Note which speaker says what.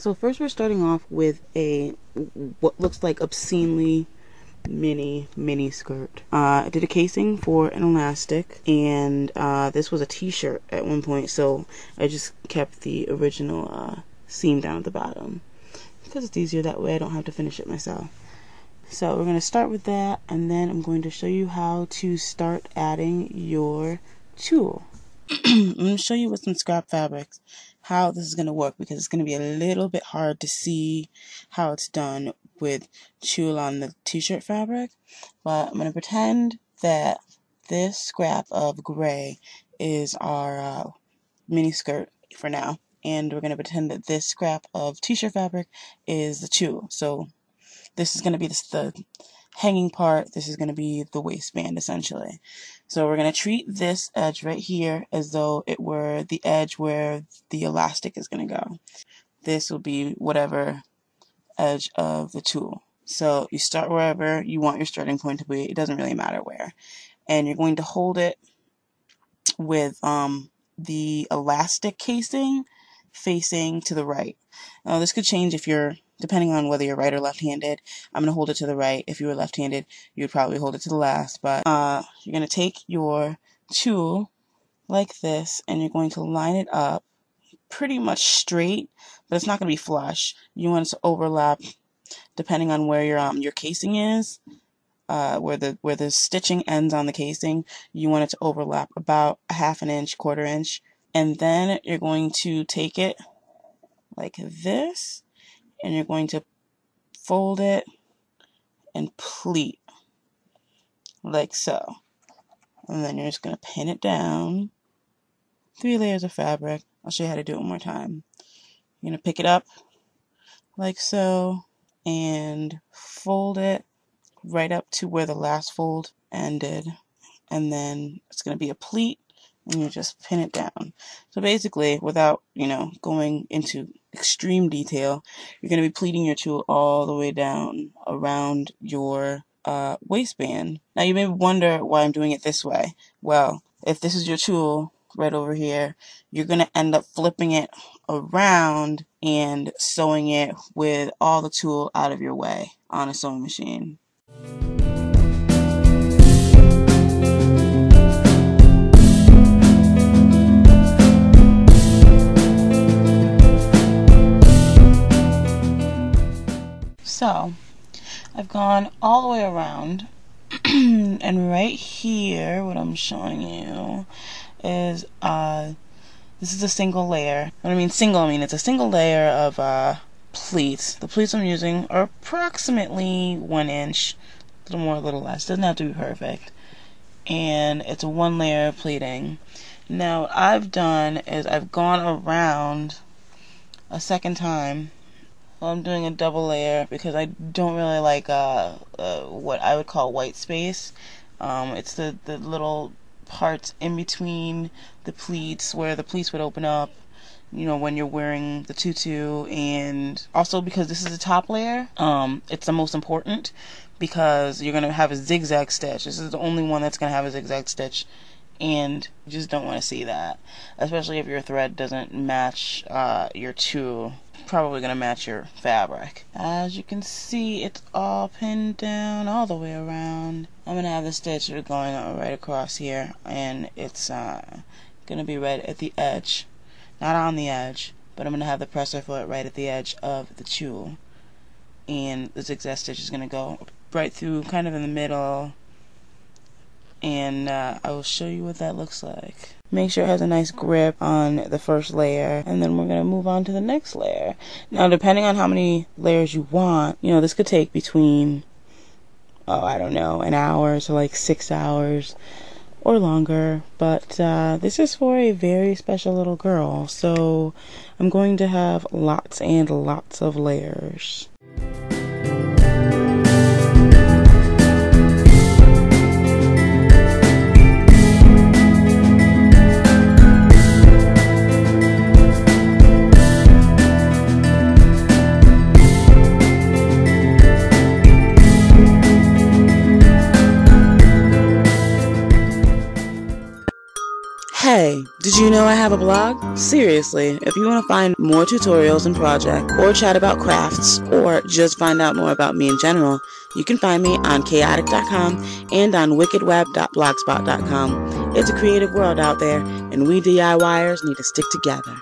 Speaker 1: So first we're starting off with what looks like obscenely mini skirt. I did a casing for an elastic, and this was a t-shirt at one point, so I just kept the original seam down at the bottom because it's easier that way. I don't have to finish it myself. So we're going to start with that, and then I'm going to show you how to start adding your tulle. I'm going to show you with some scrap fabrics how this is going to work, because it's going to be a little bit hard to see how it's done with tulle on the t-shirt fabric. But I'm going to pretend that this scrap of gray is our mini skirt for now, and we're going to pretend that this scrap of t-shirt fabric is the tulle. So this is going to be the hanging part. This is going to be the waistband, essentially. So we're going to treat this edge right here as though it were the edge where the elastic is going to go. This will be whatever edge of the tulle. So you start wherever you want your starting point to be. It doesn't really matter where. And you're going to hold it with the elastic casing facing to the right. Now this could change if you're, depending on whether you're right or left-handed. I'm going to hold it to the right. If you were left-handed, you would probably hold it to the left. But you're going to take your tulle like this, and you're going to line it up pretty much straight, but it's not going to be flush. You want it to overlap depending on where your casing is. Where the stitching ends on the casing, you want it to overlap about a half an inch, quarter inch. And then you're going to take it like this, and you're going to fold it and pleat like so. And then you're just going to pin it down. 3 layers of fabric. I'll show you how to do it one more time. You're going to pick it up like so and fold it right up to where the last fold ended. And then it's going to be a pleat, and you just pin it down. So basically, without, going into extreme detail, you're going to be pleating your tulle all the way down around your waistband. Now you may wonder why I'm doing it this way. Well, if this is your tulle right over here, you're going to end up flipping it around and sewing it with all the tulle out of your way on a sewing machine. So, I've gone all the way around, and right here, what I'm showing you is, this is a single layer. When I mean single, it's a single layer of pleats. The pleats I'm using are approximately 1 inch, a little more, a little less. Doesn't have to be perfect. And it's a 1 layer of pleating. Now, what I've done is I've gone around a second time. I'm doing a double layer because I don't really like what I would call white space. It's the little parts in between the pleats where the pleats would open up, when you're wearing the tutu. And also because this is a top layer, it's the most important because you're going to have a zigzag stitch. This is the only one that's going to have a zigzag stitch, and you just don't want to see that, especially if your thread doesn't match your tulle. Probably going to match your fabric. As you can see, it's all pinned down all the way around. I'm going to have the stitch going right across here, and it's going to be right at the edge. Not on the edge, but I'm going to have the presser foot right at the edge of the tulle. And the zigzag stitch is going to go right through, kind of in the middle. And I will show you what that looks like. Make sure it has a nice grip on the first layer, and then we're going to move on to the next layer. Now, depending on how many layers you want, this could take between, I don't know, an hour to like 6 hours or longer. But this is for a very special little girl, so I'm going to have lots and lots of layers. Hey, did you know I have a blog? Seriously, if you want to find more tutorials and projects, or chat about crafts, or just find out more about me in general, you can find me on khayotikk.com and on wickedweb.blogspot.com. It's a creative world out there, and we DIYers need to stick together.